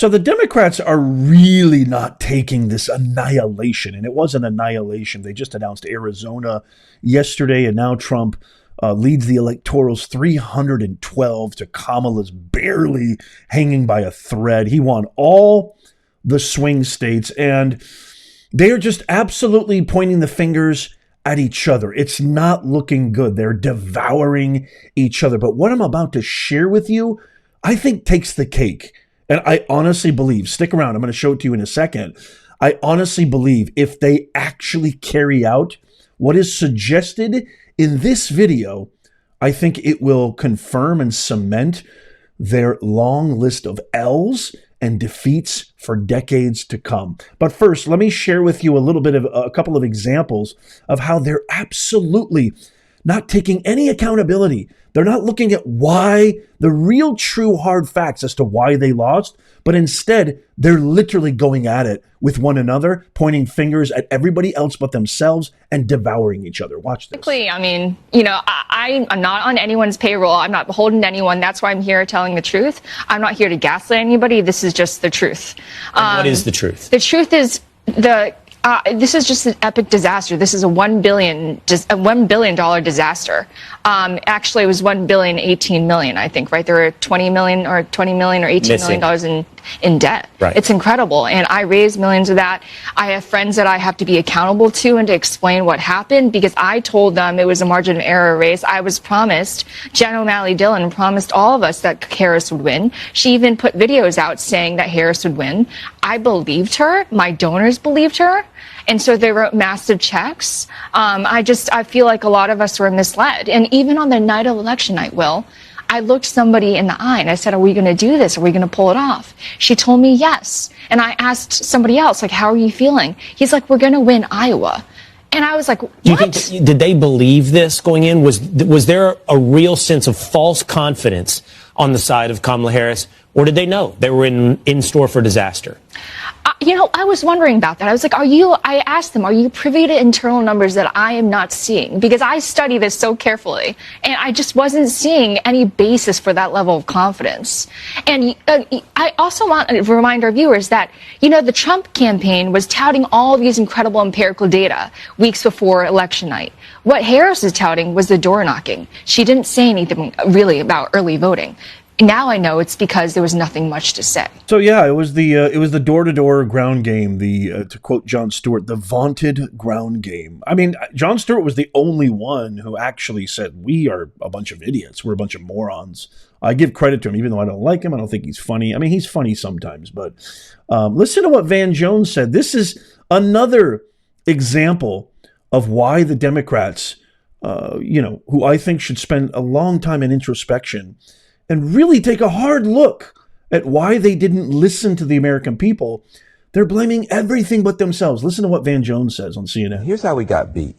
So the Democrats are really not taking this annihilation, and it was an annihilation. They just announced Arizona yesterday, and now Trump leads the electorals 312 to Kamala's barely hanging by a thread. He won all the swing states, and they are just absolutely pointing the fingers at each other. It's not looking good. They're devouring each other. But what I'm about to share with you, I think takes the cake. And I honestly believe, stick around, I'm going to show it to you in a second. I honestly believe if they actually carry out what is suggested in this video, I think it will confirm and cement their long list of L's and defeats for decades to come. But first, let me share with you a couple of examples of how they're absolutely not taking any accountability. They're not looking at why, the real true hard facts as to why they lost, but instead they're literally going at it with one another, pointing fingers at everybody else but themselves and devouring each other. Watch this. I mean, I'm not on anyone's payroll. I'm not beholden to anyone. That's why I'm here telling the truth. I'm not here to gaslight anybody. This is just the truth. And what is the truth? The truth is this is just an epic disaster. This is a $1 billion disaster. Actually, it was $1.018 billion, I think, right? There were $20 million or $18 million dollars in debt. Right. It's incredible. And I raised millions of that. I have friends that I have to be accountable to and to explain what happened because I told them it was a margin of error race. I was promised, Jen O'Malley Dillon promised all of us that Harris would win. She even put videos out saying that Harris would win. I believed her. My donors believed her. And so they wrote massive checks. I feel like a lot of us were misled. And even on the night of election night, I looked somebody in the eye and I said, are we going to do this? Are we going to pull it off? She told me yes. And I asked somebody else, like, how are you feeling? He's like, we're going to win Iowa. And I was like, what? Do you think, did they believe this going in? Was there a real sense of false confidence on the side of Kamala Harris? Or did they know they were in store for disaster? I was wondering about that. I was like, I asked them, are you privy to internal numbers that I am not seeing? Because I study this so carefully, and I just wasn't seeing any basis for that level of confidence. And I also want to remind our viewers that, the Trump campaign was touting all of these incredible empirical data weeks before election night. What Harris is touting was the door knocking. She didn't say anything really about early voting. Now I know it's because there was nothing much to say. So yeah, it was the door-to-door ground game, to quote Jon Stewart, the vaunted ground game. I mean, Jon Stewart was the only one who actually said, we are a bunch of idiots. We're a bunch of morons. I give credit to him, even though I don't like him. I don't think he's funny. I mean, he's funny sometimes, but listen to what Van Jones said. This is another example of why the Democrats, who I think should spend a long time in introspection and really take a hard look at why they didn't listen to the American people. They're blaming everything but themselves. Listen to what Van Jones says on CNN. Here's how we got beat.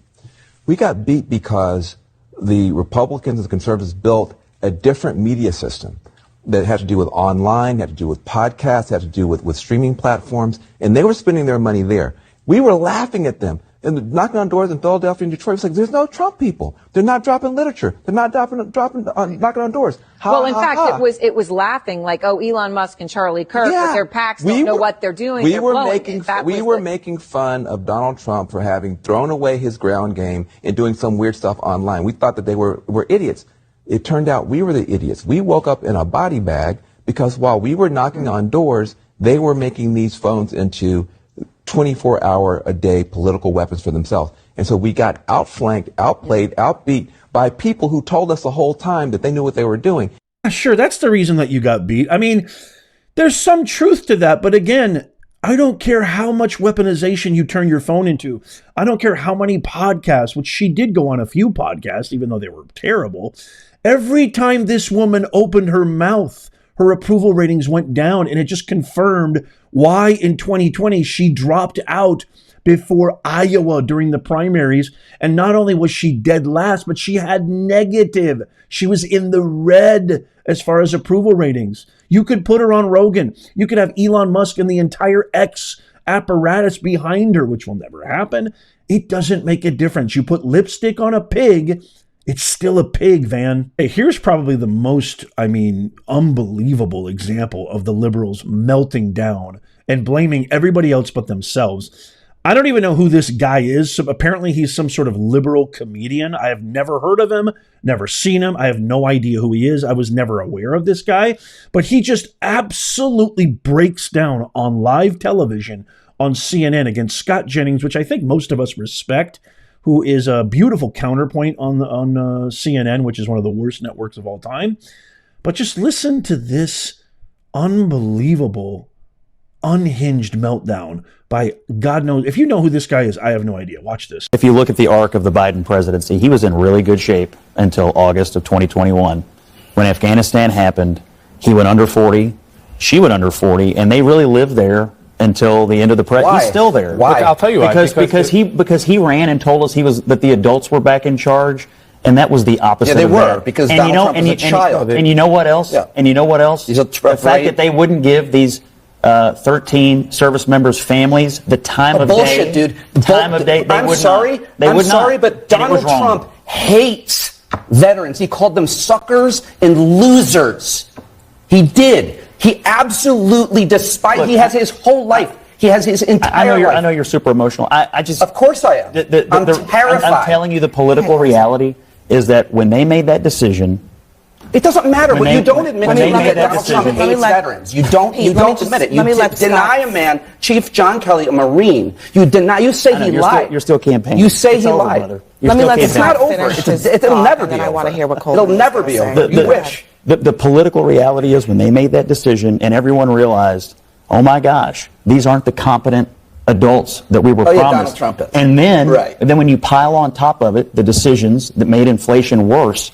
We got beat because the Republicans and the conservatives built a different media system that had to do with online, had to do with podcasts, had to do with streaming platforms, and they were spending their money there. We were laughing at them and knocking on doors in Philadelphia and Detroit. It's like, there's no Trump people. They're not dropping literature. They're not knocking on doors. In fact, it was laughing like, oh, Elon Musk and Charlie Kirk with their PACs don't know what they're doing. We were making fun of Donald Trump for having thrown away his ground game and doing some weird stuff online. We thought that they were idiots. It turned out we were the idiots. We woke up in a body bag because while we were knocking on doors, they were making these phones into 24-hour-a-day political weapons for themselves. And so we got outflanked, outplayed, outbeat by people who told us the whole time that they knew what they were doing. Sure, that's the reason that you got beat. I mean, there's some truth to that. But again, I don't care how much weaponization you turn your phone into. I don't care how many podcasts, which she did go on a few podcasts, even though they were terrible. Every time this woman opened her mouth, her approval ratings went down, and it just confirmed why in 2020 she dropped out before Iowa during the primaries. And not only was she dead last, but she had negative. She was in the red as far as approval ratings. You could put her on Rogan. You could have Elon Musk and the entire X apparatus behind her, which will never happen. It doesn't make a difference. You put lipstick on a pig It's still a pig, Van. Hey, here's probably the most, unbelievable example of the liberals melting down and blaming everybody else but themselves. I don't even know who this guy is. So apparently he's some sort of liberal comedian. I have never heard of him, never seen him. I have no idea who he is. I was never aware of this guy. But he just absolutely breaks down on live television on CNN against Scott Jennings, which I think most of us respect, who is a beautiful counterpoint on CNN, which is one of the worst networks of all time. But just listen to this unbelievable, unhinged meltdown by God knows. If you know who this guy is, I have no idea. Watch this. If you look at the arc of the Biden presidency, he was in really good shape until August of 2021. When Afghanistan happened, he went under 40, she went under 40, and they really lived there until the end of the presidency. He's still there. Why? Look, I'll tell you why. Because he ran and told us that the adults were back in charge, and that was the opposite. Yeah, they of were that. because Donald Trump was a child. And you know what else? Yeah. And you know what else? The fact that they wouldn't give these 13 service members' families the time of bullshit, day. Dude. The time of day. I'm sorry, but Donald Trump hates veterans. He called them suckers and losers. He did. He absolutely, he has his whole life. He has his entire life. I know you're super emotional. Of course I am. I'm terrified. I'm telling you, the political reality is that when they made that decision, it doesn't matter. But you don't admit that Donald Trump hates veterans. You don't admit it. You deny a man, Chief John Kelly, a Marine. You say he lied. You're still campaigning. You say he lied. It's not over. It'll never be over. I want to hear what It'll never be over. You wish. The political reality is when they made that decision and everyone realized, oh my gosh, these aren't the competent adults that we were promised. Donald Trump is. And then when you pile on top of it the decisions that made inflation worse,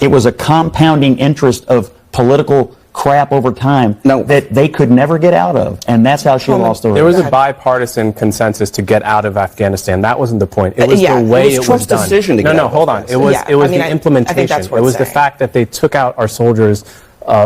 it was a compounding interest of political crap over time that they could never get out of, and that's how she lost the race. There was a bipartisan consensus to get out of Afghanistan. That wasn't the point. It was the way it was done. Decision to get out hold on. It was the implementation. It was the fact that they took out our soldiers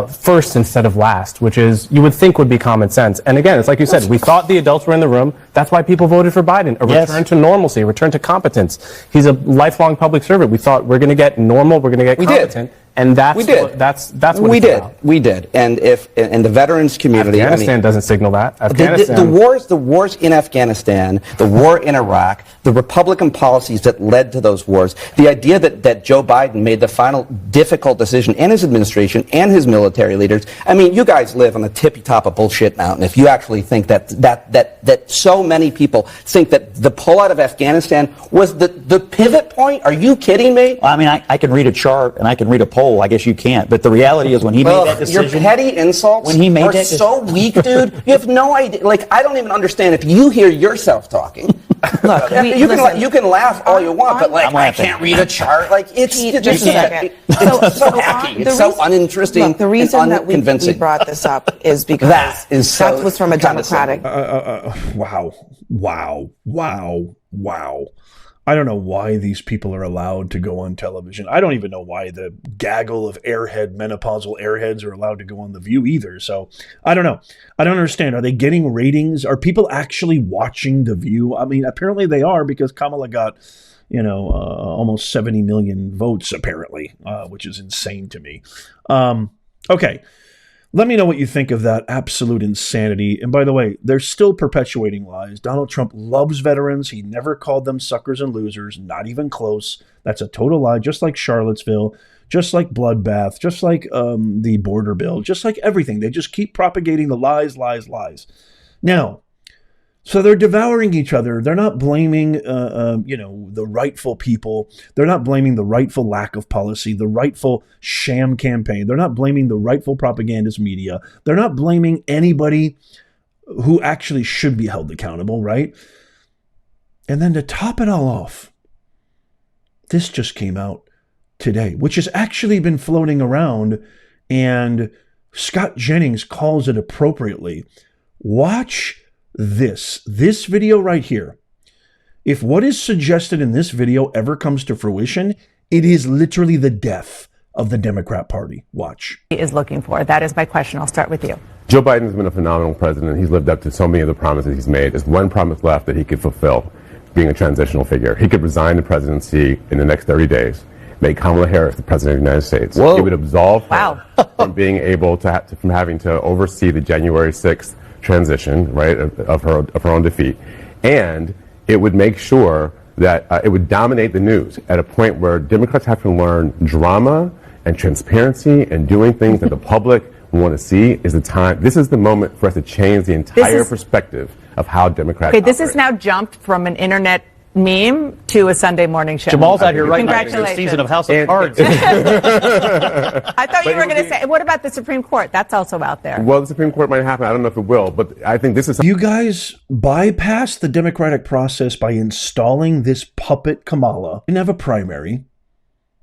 first instead of last, which is you would think would be common sense. And again, it's like you said, we thought the adults were in the room. That's why people voted for Biden. A return to normalcy, a return to competence. He's a lifelong public servant. We thought we're going to get normal, we're going to get competent. And that's what we did. We did. And the veterans community, Afghanistan doesn't signal that. The wars in Afghanistan, the war in Iraq, the Republican policies that led to those wars, the idea that Joe Biden made the final difficult decision, and his administration and his military leaders. I mean, you guys live on the tippy top of bullshit mountain. If you actually think that so many people think that the pullout of Afghanistan was the pivot point, are you kidding me? Well, I mean, I can read a chart and I can read a poll. I guess you can't. But the reality is when he made that decision... Your petty insults are so weak, dude. You have no idea. Like, I don't even understand if you hear yourself talking. Look, you can laugh all you want, but like, I can't read a chart. Like, it's just so hacky. It's so uninteresting. Look, the reason that we brought this up is because that was from a Democratic... Wow. I don't know why these people are allowed to go on television. I don't even know why the gaggle of menopausal airheads are allowed to go on The View either. So I don't know. I don't understand. Are they getting ratings? Are people actually watching The View? I mean, apparently they are, because Kamala got, almost 70 million votes apparently, which is insane to me. Okay. Let me know what you think of that absolute insanity. And by the way, they're still perpetuating lies. Donald Trump loves veterans. He never called them suckers and losers, not even close. That's a total lie, just like Charlottesville, just like Bloodbath, just like the border bill, just like everything. They just keep propagating the lies. Now, so they're devouring each other. They're not blaming, the rightful people. They're not blaming the rightful lack of policy, the rightful sham campaign. They're not blaming the rightful propagandist media. They're not blaming anybody who actually should be held accountable, right? And then to top it all off, this just came out today, which has actually been floating around, and Scott Jennings calls it appropriately. Watch this video right here. If what is suggested in this video ever comes to fruition, it is literally the death of the Democrat Party. Watch. Is looking for. That is my question. I'll start with you. Joe Biden has been a phenomenal president. He's lived up to so many of the promises he's made. There's one promise left that he could fulfill, being a transitional figure. He could resign the presidency in the next 30 days. make Kamala Harris the president of the United States. Whoa. It would absolve her from being able to from having to oversee the January 6th transition, right, of her own defeat, and it would make sure that it would dominate the news at a point where Democrats have to learn drama and transparency and doing things that the public want to see. Is the time. This is the moment for us to change the entire perspective of how Democrats. Okay, this has now jumped from an internet meme to a Sunday morning show. Jamal's out here right now. Congratulations. Season of House of Cards. I thought you were going to say, what about the Supreme Court? That's also out there. Well, the Supreme Court might happen. I don't know if it will, but I think this is. You guys bypassed the democratic process by installing this puppet Kamala. You didn't have a primary.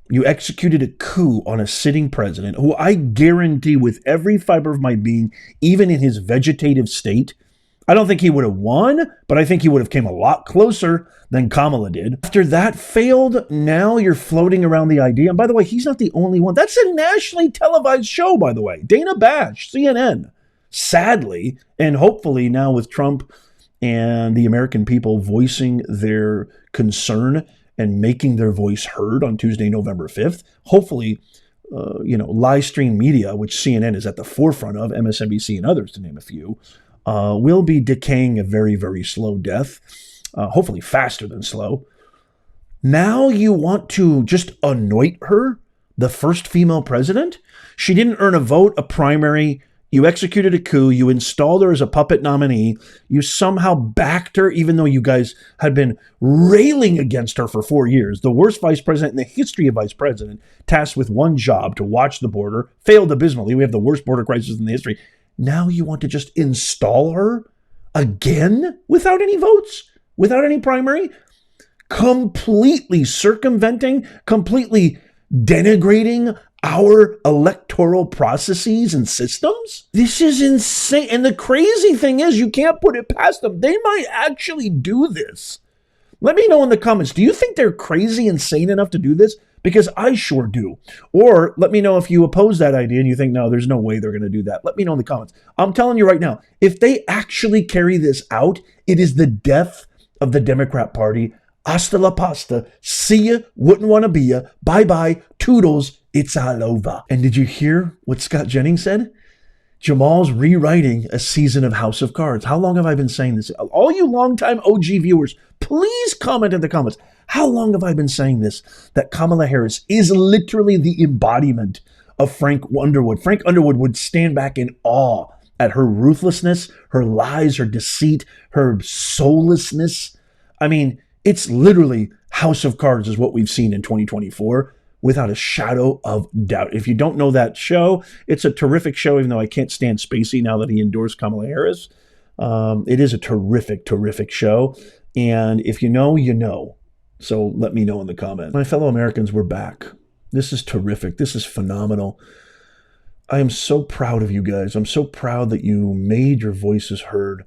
You executed a coup on a sitting president who I guarantee with every fiber of my being, even in his vegetative state, I don't think he would have won, but I think he would have came a lot closer than Kamala did. After that failed, now you're floating around the idea. And by the way, he's not the only one. That's a nationally televised show, by the way. Dana Bash, CNN. Sadly, and hopefully now with Trump and the American people voicing their concern and making their voice heard on Tuesday, November 5th, hopefully, live stream media, which CNN is at the forefront of, MSNBC and others, to name a few, will be decaying a very, very slow death, hopefully faster than slow. Now you want to just anoint her the first female president? She didn't earn a vote, a primary. You executed a coup. You installed her as a puppet nominee. You somehow backed her, even though you guys had been railing against her for 4 years. The worst vice president in the history of vice president, tasked with one job to watch the border, failed abysmally. We have the worst border crisis in the history. Now you want to just install her again without any votes, without any primary, completely circumventing, completely denigrating our electoral processes and systems? This is insane. And the crazy thing is, you can't put it past them. They might actually do this. Let me know in the comments. Do you think they're crazy, insane enough to do this? Because I sure do. Or let me know if you oppose that idea and you think, no, there's no way they're going to do that. Let me know in the comments. I'm telling you right now, if they actually carry this out, it is the death of the Democrat Party. Hasta la pasta. See ya. Wouldn't want to be ya. Bye-bye. Toodles. It's all over. And did you hear what Scott Jennings said? Jamal's rewriting a season of House of Cards. How long have I been saying this? All you longtime OG viewers, please comment in the comments. How long have I been saying this? That Kamala Harris is literally the embodiment of Frank Underwood. Frank Underwood would stand back in awe at her ruthlessness, her lies, her deceit, her soullessness. I mean, it's literally House of Cards is what we've seen in 2024. Without a shadow of doubt. If you don't know that show, it's a terrific show, even though I can't stand Spacey now that he endorsed Kamala Harris. It is a terrific, terrific show. And if you know, you know. So let me know in the comments. My fellow Americans, we're back. This is terrific. This is phenomenal. I am so proud of you guys. I'm so proud that you made your voices heard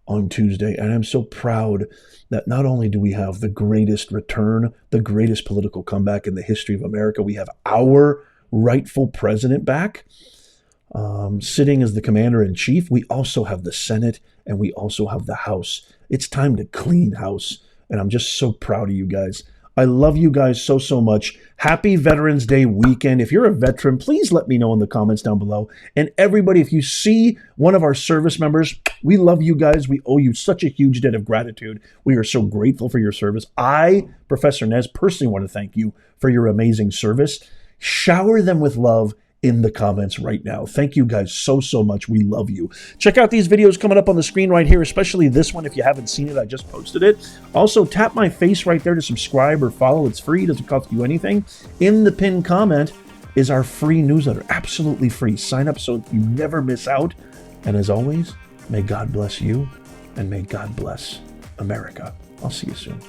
on Tuesday. And I'm so proud that not only do we have the greatest return, the greatest political comeback in the history of America, we have our rightful president back, sitting as the commander-in-chief. We also have the Senate and we also have the House. It's time to clean house. And I'm just so proud of you guys. I love you guys so, so much. Happy Veterans Day weekend. If you're a veteran, please let me know in the comments down below. And everybody, if you see one of our service members, we love you guys. We owe you such a huge debt of gratitude. We are so grateful for your service. I, Professor Nez, personally want to thank you for your amazing service. Shower them with love in the comments right now. Thank you guys so, so much. We love you. Check out these videos coming up on the screen right here, especially this one. If you haven't seen it, I just posted it. Also, tap my face right there to subscribe or follow. It's free. It doesn't cost you anything. In the pinned comment is our free newsletter. Absolutely free. Sign up so you never miss out. And as always, may God bless you and may God bless America. I'll see you soon.